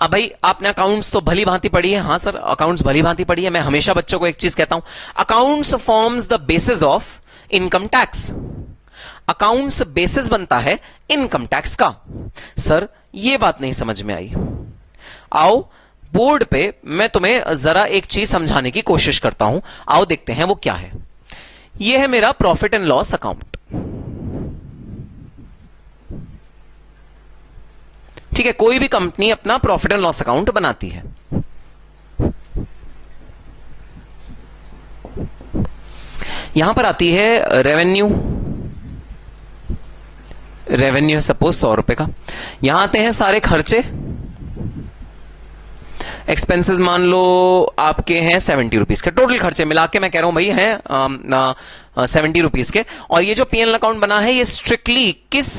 अब भाई आपने अकाउंट्स तो भली भांति पढ़ी है। हाँ सर, अकाउंट्स भली भांति पढ़ी है। मैं हमेशा बच्चों को एक चीज कहता हूं, accounts forms the basis of income tax. Accounts basis बनता है इनकम टैक्स का। सर ये बात नहीं समझ में आई। आओ बोर्ड पे मैं तुम्हें जरा एक चीज समझाने की कोशिश करता हूं। आओ देखते हैं वो क्या है। यह है मेरा प्रॉफिट एंड लॉस अकाउंट। ठीक है, कोई भी कंपनी अपना प्रॉफिट एंड लॉस अकाउंट बनाती है। यहां पर आती है रेवेन्यू। रेवेन्यू सपोज 100 रुपए का। यहां आते हैं सारे खर्चे। एक्सपेंसेस मान लो आपके हैं 70 रुपीज के। टोटल खर्चे मिला के मैं कह रहा हूं भाई हैं 70 रुपीज के। और ये जो पीएनएल अकाउंट बना है ये स्ट्रिक्टली किस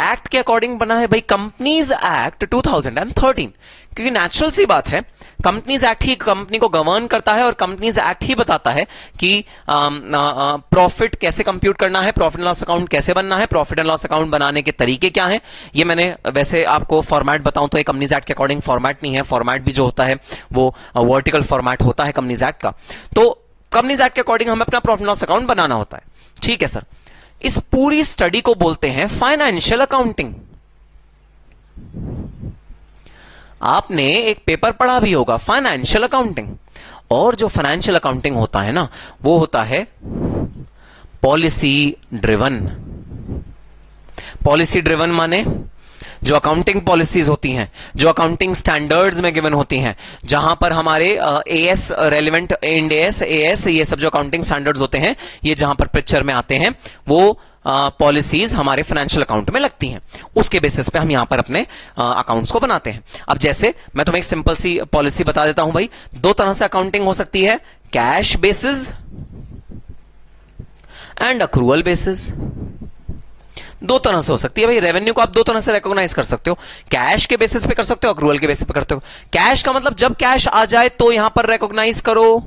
एक्ट के अकॉर्डिंग बना है भाई? Companies act 2013। क्योंकि नेचुरल सी बात है, कंपनीज एक्ट ही कंपनी को गवर्न करता है और कंपनीज एक्ट ही बताता है कि प्रॉफिट कैसे कंप्यूट करना है, प्रॉफिट एंड लॉस अकाउंट कैसे बनना है, प्रॉफिट एंड लॉस अकाउंट बनाने के तरीके क्या हैं। ये मैंने वैसे आपको फॉर्मेट बताऊं तो कंपनीज एक्ट के अकॉर्डिंग फॉर्मेट नहीं है। फॉर्मेट भी जो होता है वो वर्टिकल फॉर्मेट होता है कंपनीज एक्ट का। तो कंपनीज एक्ट के अकॉर्डिंग हमें अपना प्रॉफिट एंड लॉस अकाउंट बनाना होता है। ठीक है सर, इस पूरी स्टडी को बोलते हैं फाइनेंशियल अकाउंटिंग। आपने एक पेपर पढ़ा भी होगा फाइनेंशियल अकाउंटिंग। और जो फाइनेंशियल अकाउंटिंग होता है ना, वो होता है पॉलिसी ड्रिवन। पॉलिसी ड्रिवन माने जो अकाउंटिंग पॉलिसीज होती हैं, जो अकाउंटिंग स्टैंडर्ड्स में गिवन होती हैं, जहां पर हमारे as relevant, Ind AS, as, ये सब जो अकाउंटिंग स्टैंडर्ड्स होते हैं, ये जहां पर पिक्चर में आते हैं, वो पॉलिसीज हमारे फाइनेंशियल अकाउंट में लगती हैं। उसके बेसिस पे हम यहां पर अपने अकाउंट्स को बनाते हैं। अब जैसे मैं तुम्हें एक सिंपल सी पॉलिसी बता देता हूं भाई। दो तरह से अकाउंटिंग हो सकती है, cash basis and accrual basis. दो तरह से हो सकती है भाई। रेवेन्यू को आप दो तरह से रिकॉग्नाइज कर सकते हो, कैश के बेसिस पे कर सकते हो, अक्रूवल के बेसिस पे करते हो। कैश का मतलब जब कैश आ जाए तो यहां पर रिकॉग्नाइज करो।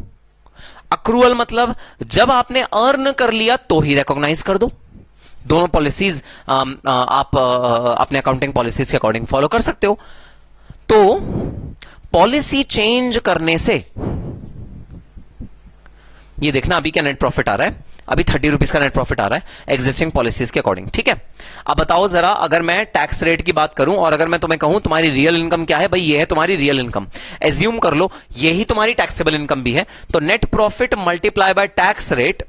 अक्रूवल मतलब जब आपने अर्न कर लिया तो ही रिकॉग्नाइज कर दो। दोनों पॉलिसीज आप अपने अकाउंटिंग पॉलिसीज के अकॉर्डिंग फॉलो कर सकते हो। तो पॉलिसी चेंज करने से ये देखना अभी क्या नेट प्रॉफिट आ रहा है, अभी 30 रुपीज का नेट प्रॉफिट आ रहा है एग्जिस्टिंग पॉलिसीज के अकॉर्डिंग। ठीक है, अब बताओ जरा, अगर मैं टैक्स रेट की बात करूं और अगर मैं तुम्हें कहूं तुम्हारी रियल इनकम क्या है, भाई ये है तुम्हारी रियल इनकम, एज्यूम कर लो यही तुम्हारी टैक्सेबल इनकम भी है, तो net profit multiply by tax rate,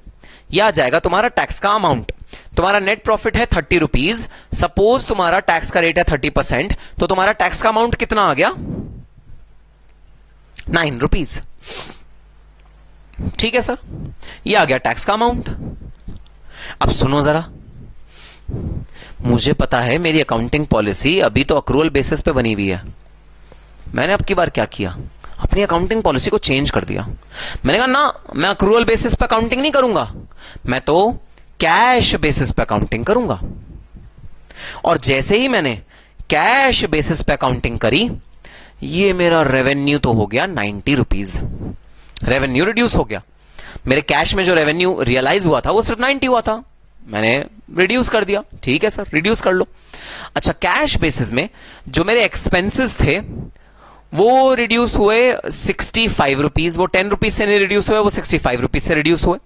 यह आ जाएगा तुम्हारा टैक्स का अमाउंट। तुम्हारा नेट प्रॉफिट है 30 रुपीज, सपोज तुम्हारा टैक्स का रेट है 30%, तो तुम्हारा टैक्स का अमाउंट कितना आ गया? 9 रुपीज। ठीक है सर, ये आ गया टैक्स का अमाउंट। अब सुनो जरा, मुझे पता है मेरी अकाउंटिंग पॉलिसी अभी तो अक्रूवल बेसिस पे बनी हुई है। मैंने अब की बार क्या किया, अपनी अकाउंटिंग पॉलिसी को चेंज कर दिया। मैंने कहा ना, मैं अक्रूवल बेसिस पे अकाउंटिंग नहीं करूंगा, मैं तो कैश बेसिस पे अकाउंटिंग करूंगा। और जैसे ही मैंने कैश बेसिस पे अकाउंटिंग करी, ये मेरा रेवेन्यू तो हो गया 90 रुपीज। रेवेन्यू रिड्यूस हो गया। मेरे कैश में जो रेवेन्यू रियलाइज हुआ था वो सिर्फ 90 हुआ था, मैंने रिड्यूस कर दिया। ठीक है सर, रिड्यूस कर लो। अच्छा, कैश बेसिस में जो मेरे एक्सपेंसेस थे वो रिड्यूस हुए 65 रुपीज। वो 10 रुपीज से नहीं रिड्यूस हुए, वो 65 रुपीज से रिड्यूस हुए।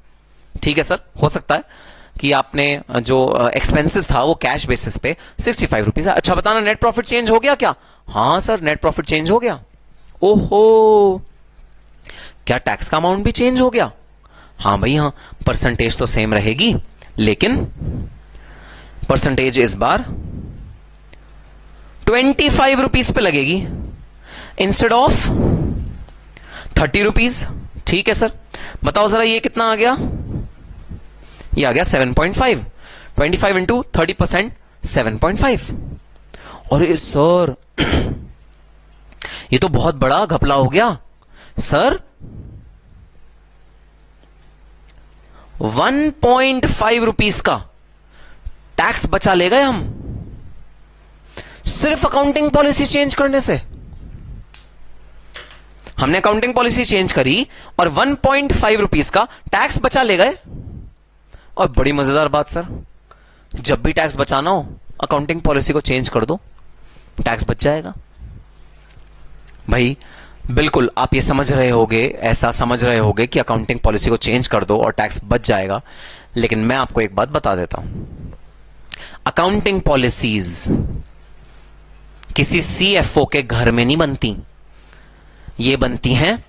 ठीक है सर, हो सकता है कि आपने जो एक्सपेंसेस था वो कैश बेसिस पे 65 रुपीज। अच्छा बताना, नेट प्रॉफिट चेंज हो गया क्या? हाँ सर, नेट प्रॉफिट चेंज हो गया। ओहो, क्या टैक्स का अमाउंट भी चेंज हो गया? हाँ भाई हाँ, परसेंटेज तो सेम रहेगी, लेकिन परसेंटेज इस बार 25 रुपीज पे लगेगी इंस्टेड ऑफ 30 रुपीज। ठीक है सर, बताओ जरा ये कितना आ गया? ये आ गया 7.5। 25 इंटू 30%, 7.5। और सर ये तो बहुत बड़ा घपला हो गया सर। 1.5 रुपीज का टैक्स बचा ले गए हम सिर्फ अकाउंटिंग पॉलिसी चेंज करने से। हमने अकाउंटिंग पॉलिसी चेंज करी और 1.5 रुपीज का टैक्स बचा ले गए। और बड़ी मजेदार बात सर, जब भी टैक्स बचाना हो अकाउंटिंग पॉलिसी को चेंज कर दो, टैक्स बच जाएगा। भाई बिल्कुल आप ये समझ रहे होगे, ऐसा समझ रहे होगे कि अकाउंटिंग पॉलिसी को चेंज कर दो और टैक्स बच जाएगा, लेकिन मैं आपको एक बात बता देता हूं, अकाउंटिंग पॉलिसीज किसी सीएफओ के घर में नहीं बनती, ये बनती हैं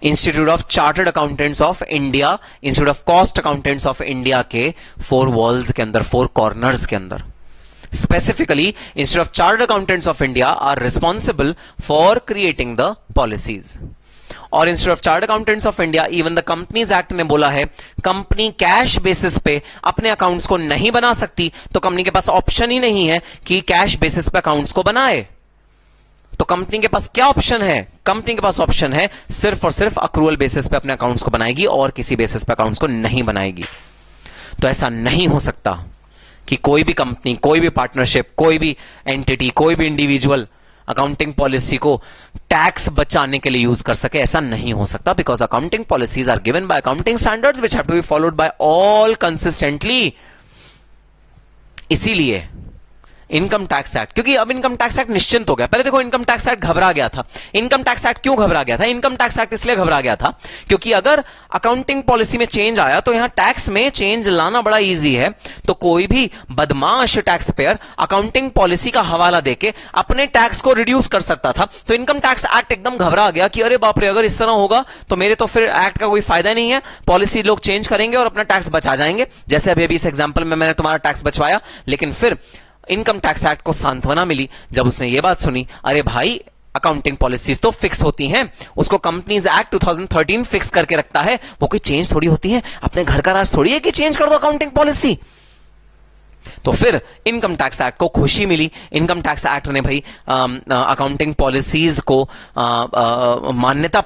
institute of chartered accountants of India, institute of cost accountants of India के 4 वॉल्स के अंदर, 4 कॉर्नर्स के अंदर. Specifically, Institute of Chartered Accountants of India are responsible for creating the policies. और Institute of Chartered Accountants of India, even the Companies Act ने बोला है company cash basis पे अपने अकाउंट्स को नहीं बना सकती, तो कंपनी के पास ऑप्शन ही नहीं है कि कैश बेसिस पे अकाउंट्स को बनाए. तो कंपनी के पास क्या ऑप्शन है? कंपनी के पास ऑप्शन है सिर्फ और सिर्फ अक्रूवल बेसिस पे अपने अकाउंट्स को बनाएगी और किसी बेसिस पे अकाउंट्स को नहीं बनाएगी. तो ऐसा नहीं हो सकता कि कोई भी कंपनी, कोई भी पार्टनरशिप, कोई भी एंटिटी, कोई भी इंडिविजुअल अकाउंटिंग पॉलिसी को टैक्स बचाने के लिए यूज कर सके. ऐसा नहीं हो सकता, because accounting policies are given by accounting standards which have to be followed by all consistently. इसीलिए इनकम टैक्स एक्ट, क्योंकि अब इनकम टैक्स एक्ट निश्चिंत हो गया. पहले देखो इनकम टैक्स एक्ट घबरा गया था. इनकम टैक्स एक्ट क्यों घबरा गया था? इनकम टैक्स एक्ट इसलिए घबरा गया था क्योंकि अगर अकाउंटिंग पॉलिसी में चेंज आया तो यहां टैक्स में चेंज लाना बड़ा इजी है. तो कोई भी बदमाश टैक्स पेयर अकाउंटिंग पॉलिसी का हवाला देके अपने टैक्स को रिड्यूस कर सकता था. तो इनकम टैक्स एक्ट एकदम घबरा गया कि अरे बाप रे, अगर इस तरह होगा तो मेरे तो फिर एक्ट का कोई फायदा नहीं है, पॉलिसी लोग चेंज करेंगे और अपना टैक्स बचा जाएंगे. जैसे अभी इस एग्जाम्पल में मैंने तुम्हारा टैक्स बचवाया, लेकिन फिर इनकम टैक्स एक्ट को सांत्वना मिली जब उसने ये बात सुनी, अरे भाई अकाउंटिंग पॉलिसीज तो फिक्स होती हैं, उसको कंपनीज एक्ट 2013 फिक्स करके रखता है, वो कोई चेंज थोड़ी होती है. अपने घर का राज थोड़ी है कि चेंज कर दो अकाउंटिंग पॉलिसी. तो फिर इनकम टैक्स एक्ट को खुशी मिली. इनकम टैक्स एक्ट ने भाई अकाउंटिंग पॉलिसीज को मान्यता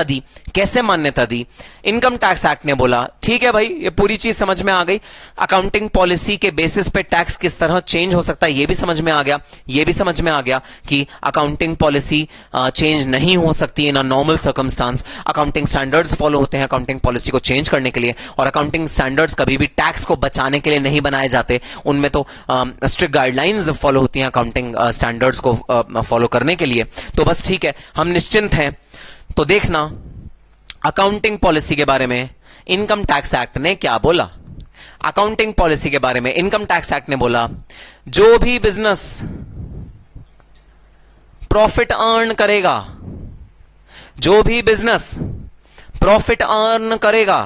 दी. कैसे मान्यता दी? इनकम टैक्स एक्ट ने बोला ठीक है भाई, ये पूरी चीज समझ में आ गई. अकाउंटिंग पॉलिसी के बेसिस पे टैक्स किस तरह चेंज हो सकता है ये भी समझ में आ गया. ये भी समझ में आ गया कि अकाउंटिंग पॉलिसी चेंज नहीं हो सकती in a normal circumstance. Accounting standards follow होते हैं अकाउंटिंग पॉलिसी को चेंज करने के लिए, और अकाउंटिंग स्टैंडर्ड्स कभी भी टैक्स को बचाने के लिए नहीं बनाए जाते. उनमें तो स्ट्रिक्ट गाइडलाइंस फॉलो होती हैं अकाउंटिंग स्टैंडर्ड्स को फॉलो करने के लिए. तो बस ठीक है, हम निश्चिंत हैं. तो देखना अकाउंटिंग पॉलिसी के बारे में इनकम टैक्स एक्ट ने क्या बोला. अकाउंटिंग पॉलिसी के बारे में इनकम टैक्स एक्ट ने बोला जो भी बिजनेस प्रॉफिट अर्न करेगा, जो भी बिजनेस प्रॉफिट अर्न करेगा,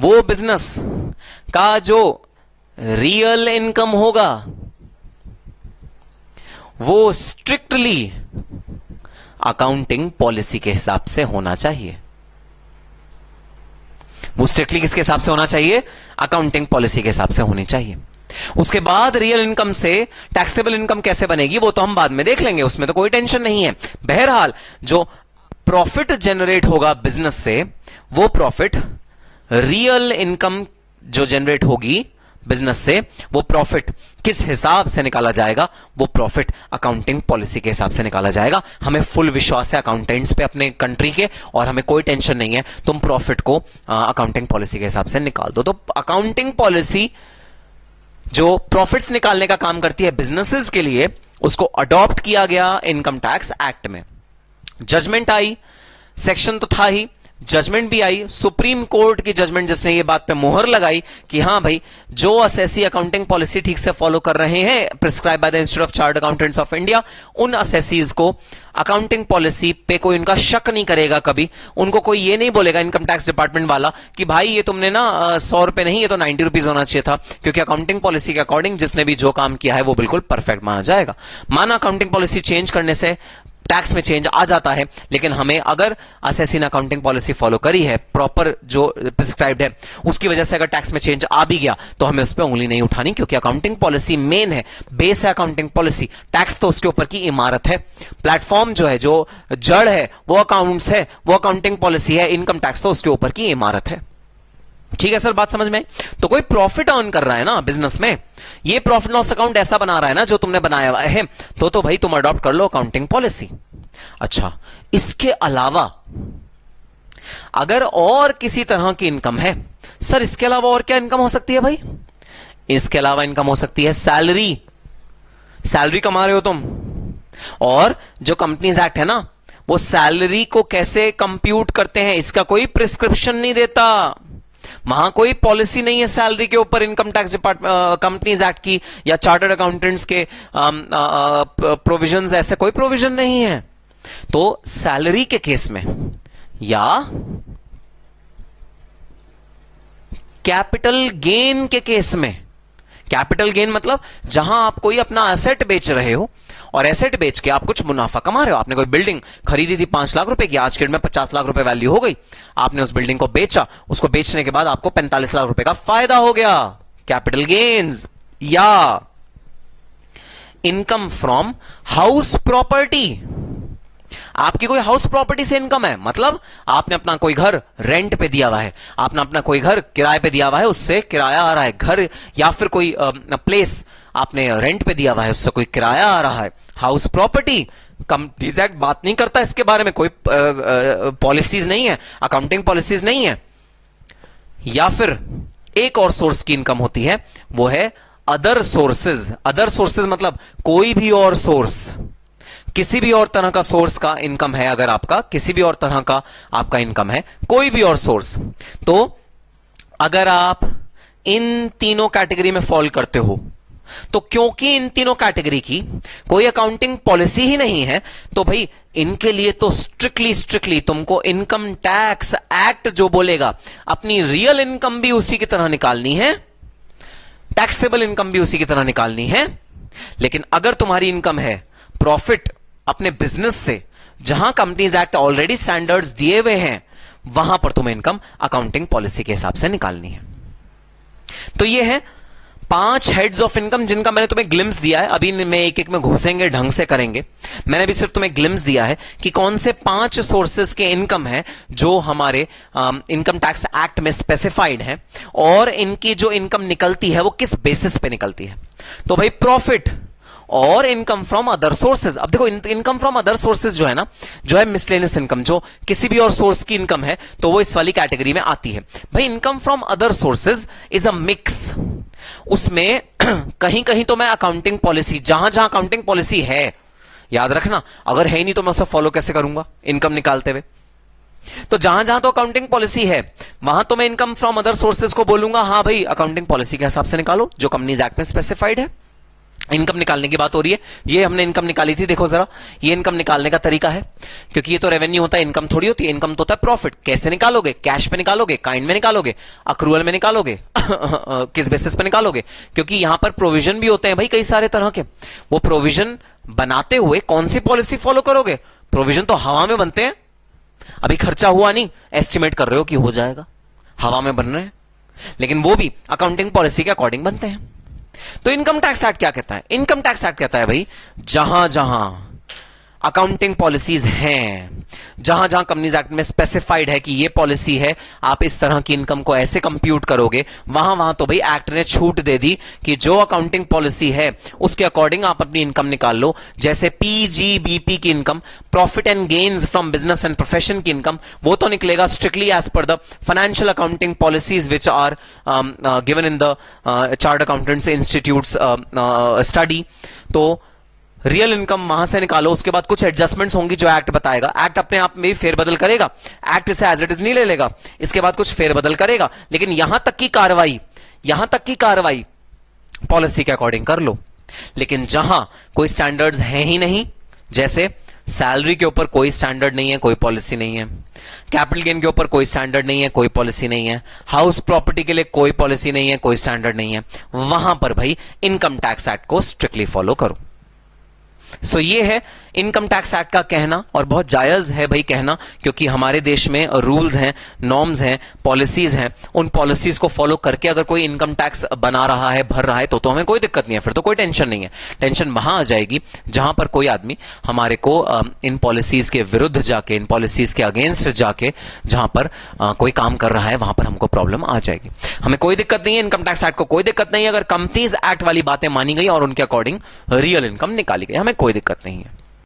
वो बिजनेस का जो रियल इनकम होगा वो स्ट्रिक्टली अकाउंटिंग पॉलिसी के हिसाब से होना चाहिए. वो स्ट्रिक्टली किसके हिसाब से होना चाहिए? अकाउंटिंग पॉलिसी के हिसाब से होनी चाहिए. उसके बाद रियल इनकम से टैक्सेबल इनकम कैसे बनेगी वो तो हम बाद में देख लेंगे, उसमें तो कोई टेंशन नहीं है. बहरहाल जो प्रॉफिट जनरेट होगा बिजनेस से, वो प्रॉफिट रियल इनकम जो जनरेट होगी बिजनेस से, वो प्रॉफिट किस हिसाब से निकाला जाएगा? वो प्रॉफिट अकाउंटिंग पॉलिसी के हिसाब से निकाला जाएगा. हमें फुल विश्वास है अकाउंटेंट्स पे अपने कंट्री के, और हमें कोई टेंशन नहीं है. तुम प्रॉफिट को अकाउंटिंग पॉलिसी के हिसाब से निकाल दो. तो अकाउंटिंग पॉलिसी जो प्रॉफिट्स निकालने का काम करती है बिजनेसेस के लिए, उसको अडॉप्ट किया गया इनकम टैक्स एक्ट में. जजमेंट आई, सेक्शन तो था ही, जजमेंट भी आई. सुप्रीम कोर्ट की जजमेंट जिसने ये बात पे मोहर लगाई कि हां भाई, जो असेसी अकाउंटिंग पॉलिसी ठीक से फॉलो कर रहे हैं prescribe by the institute of chartered accountants of India, उन असेसीज को अकाउंटिंग पॉलिसी पे कोई उनका शक नहीं करेगा कभी. उनको कोई ये नहीं बोलेगा इनकम टैक्स डिपार्टमेंट वाला कि भाई ये तुमने ना 100 रुपए नहीं, ये तो 90 रुपीज होना चाहिए था, क्योंकि अकाउंटिंग पॉलिसी के अकॉर्डिंग जिसने भी जो काम किया है वो बिल्कुल परफेक्ट माना जाएगा. माना अकाउंटिंग पॉलिसी चेंज करने से टैक्स में चेंज आ जाता है, लेकिन हमें अगर असेसी ने अकाउंटिंग पॉलिसी फॉलो करी है प्रॉपर जो प्रिस्क्राइब्ड है, उसकी वजह से अगर टैक्स में चेंज आ भी गया तो हमें उस पर उंगली नहीं उठानी, क्योंकि अकाउंटिंग पॉलिसी मेन है, बेस है अकाउंटिंग पॉलिसी. टैक्स तो उसके ऊपर की इमारत है. प्लेटफॉर्म जो है, जो जड़ है वो अकाउंट्स है, वो अकाउंटिंग पॉलिसी है. इनकम टैक्स तो उसके ऊपर की इमारत है. ठीक है सर, बात समझ में? तो कोई प्रॉफिट अर्न कर रहा है ना बिजनेस में, ये प्रॉफिट लॉस अकाउंट ऐसा बना रहा है ना जो तुमने बनाया हुआ है, तो भाई तुम अडॉप्ट कर लो अकाउंटिंग पॉलिसी. अच्छा, इसके अलावा अगर और किसी तरह की इनकम है, सर इसके अलावा और क्या इनकम हो सकती है भाई? इसके अलावा इनकम हो सकती है सैलरी. सैलरी कमा रहे हो तुम, और जो कंपनीज एक्ट है ना, वो सैलरी को कैसे कंप्यूट करते हैं इसका कोई प्रिस्क्रिप्शन नहीं देता। वहां कोई पॉलिसी नहीं है सैलरी के ऊपर income tax department companies act की या चार्टर्ड अकाउंटेंट्स के प्रोविजंस, ऐसे कोई प्रोविजन नहीं है। तो सैलरी के केस में या कैपिटल गेन के केस में, कैपिटल गेन मतलब जहां आप कोई अपना एसेट बेच रहे हो और एसेट बेच के आप कुछ मुनाफा कमा रहे हो। आपने कोई बिल्डिंग खरीदी थी 5 लाख रुपए की, आज के डेट में 50 लाख रुपए वैल्यू हो गई, आपने उस बिल्डिंग को बेचा, उसको बेचने के बाद आपको 45 लाख रुपए का फायदा हो गया, कैपिटल गेन्स। या इनकम फ्रॉम हाउस प्रॉपर्टी, आपकी कोई हाउस प्रॉपर्टी से इनकम है, मतलब आपने अपना कोई घर रेंट पे दिया हुआ है, आपने अपना कोई घर किराए पे दिया हुआ है, उससे किराया आ रहा है घर, या फिर कोई प्लेस आपने रेंट पे दिया हुआ है, उससे कोई किराया आ रहा है, हाउस प्रॉपर्टी। कंपनीज एक्ट बात नहीं करता इसके बारे में, कोई पॉलिसीज नहीं है, अकाउंटिंग पॉलिसीज नहीं है। या फिर एक और सोर्स की इनकम होती है, वो है अदर सोर्सेज। अदर सोर्सेज मतलब कोई भी और सोर्स, किसी भी और तरह का सोर्स का इनकम है, अगर आपका किसी भी और तरह का आपका इनकम है, कोई भी और सोर्स। तो अगर आप इन तीनों कैटेगरी में फॉल करते हो, तो क्योंकि इन तीनों कैटेगरी की कोई अकाउंटिंग पॉलिसी ही नहीं है, तो भाई इनके लिए तो स्ट्रिक्टली तुमको इनकम टैक्स एक्ट जो बोलेगा, अपनी रियल इनकम भी उसी की तरह निकालनी है, टैक्सेबल इनकम भी उसी की तरह निकालनी है। लेकिन अगर तुम्हारी इनकम है प्रॉफिट अपने बिजनेस से, जहां कंपनीज एक्ट ऑलरेडी स्टैंडर्ड्स दिए हुए हैं, वहां पर तुम्हें इनकम अकाउंटिंग पॉलिसी के हिसाब से निकालनी है। तो ये है 5 हेड्स ऑफ इनकम जिनका मैंने तुम्हें ग्लिम्स दिया है। अभी में एक एक में घुसेंगे, ढंग से करेंगे। मैंने भी सिर्फ तुम्हें ग्लिम्स दिया है कि कौन से 5 सोर्सेस के इनकम है जो हमारे इनकम टैक्स एक्ट में स्पेसिफाइड है, और इनकी जो इनकम निकलती है वो किस बेसिस पे निकलती है। तो भाई प्रॉफिट और इनकम फ्रॉम अदर सोर्सेज। अब देखो इनकम फ्रॉम अदर सोर्सेज जो है ना, जो है मिसलेनियस इनकम, जो किसी भी और सोर्स की इनकम है, तो वो इस वाली कैटेगरी में आती है। भाई income from other sources is a mix. उसमें कहीं कहीं तो मैं अकाउंटिंग पॉलिसी, जहां जहां अकाउंटिंग पॉलिसी है, याद रखना, अगर है नहीं तो मैं उसे फॉलो कैसे करूंगा इनकम निकालते हुए। तो जहां जहां तो अकाउंटिंग पॉलिसी है, वहां तो मैं इनकम फ्रॉम अदर सोर्सेज को बोलूंगा, हां भाई अकाउंटिंग पॉलिसी के हिसाब से निकालो जो कंपनीज एक्ट में स्पेसिफाइड है। इनकम निकालने की बात हो रही है, ये हमने इनकम निकाली थी, देखो जरा, ये इनकम निकालने का तरीका है, क्योंकि ये तो रेवेन्यू होता है, इनकम थोड़ी होती है। इनकम तो होता है प्रॉफिट। कैसे निकालोगे? कैश पे निकालोगे, काइंड में निकालोगे, अक्रूवल में निकालोगे किस बेसिस पे निकालोगे? क्योंकि यहां पर प्रोविजन भी होते हैं भाई कई सारे तरह के। वो प्रोविजन बनाते हुए कौन सी पॉलिसी फॉलो करोगे? प्रोविजन तो हवा में बनते हैं, अभी खर्चा हुआ नहीं, एस्टिमेट कर रहे हो कि हो जाएगा, हवा में बन रहे हैं, लेकिन वो भी अकाउंटिंग पॉलिसी के अकॉर्डिंग बनते हैं। तो इनकम टैक्स एक्ट क्या कहता है? इनकम टैक्स एक्ट कहता है भाई जहां जहां अकाउंटिंग पॉलिसीज हैं, जहां जहां कंपनीज एक्ट में स्पेसिफाइड है कि ये पॉलिसी है, आप इस तरह की इनकम को ऐसे कंप्यूट करोगे, वहां वहां तो भाई एक्ट ने छूट दे दी कि जो अकाउंटिंग पॉलिसी है उसके अकॉर्डिंग आप अपनी इनकम निकाल लो। जैसे पीजीबीपी की income, profit and gains from business and profession की इनकम, वो तो निकलेगा strictly as per the financial accounting policies which are given in the chartered accountants institutes study. तो रियल इनकम वहां से निकालो, उसके बाद कुछ एडजस्टमेंट्स होंगी जो एक्ट बताएगा। एक्ट अपने आप में भी फेरबदल करेगा, एक्ट इसे एज इट इज नहीं ले लेगा, इसके बाद कुछ फेरबदल करेगा, लेकिन यहां तक की कार्रवाई पॉलिसी के अकॉर्डिंग कर लो। लेकिन जहां कोई स्टैंडर्ड्स हैं ही नहीं, जैसे सैलरी के ऊपर कोई स्टैंडर्ड नहीं है, कोई पॉलिसी नहीं है, कैपिटल गेन के ऊपर कोई स्टैंडर्ड नहीं है, कोई पॉलिसी नहीं है, हाउस प्रॉपर्टी के लिए कोई पॉलिसी नहीं है, कोई स्टैंडर्ड नहीं है, वहां पर भाई इनकम टैक्स एक्ट को स्ट्रिक्टली फॉलो करो। सो ये है इनकम टैक्स एक्ट का कहना, और बहुत जायज है भाई कहना, क्योंकि हमारे देश में रूल्स हैं, नॉर्म्स हैं, पॉलिसीज हैं। उन पॉलिसीज को फॉलो करके अगर कोई इनकम टैक्स बना रहा है, भर रहा है, तो हमें कोई दिक्कत नहीं है, फिर तो कोई टेंशन नहीं है। टेंशन वहां आ जाएगी जहां पर कोई आदमी हमारे को इन पॉलिसीज के विरुद्ध जाके, इन पॉलिसीज के अगेंस्ट जाके जहां पर कोई काम कर रहा है, वहां पर हमको प्रॉब्लम आ जाएगी। हमें कोई दिक्कत नहीं है, इनकम टैक्स एक्ट को कोई दिक्कत नहीं है अगर कंपनीज एक्ट वाली बातें मानी गई और उनके अकॉर्डिंग रियल इनकम निकाली गई, हमें कोई दिक्कत नहीं है।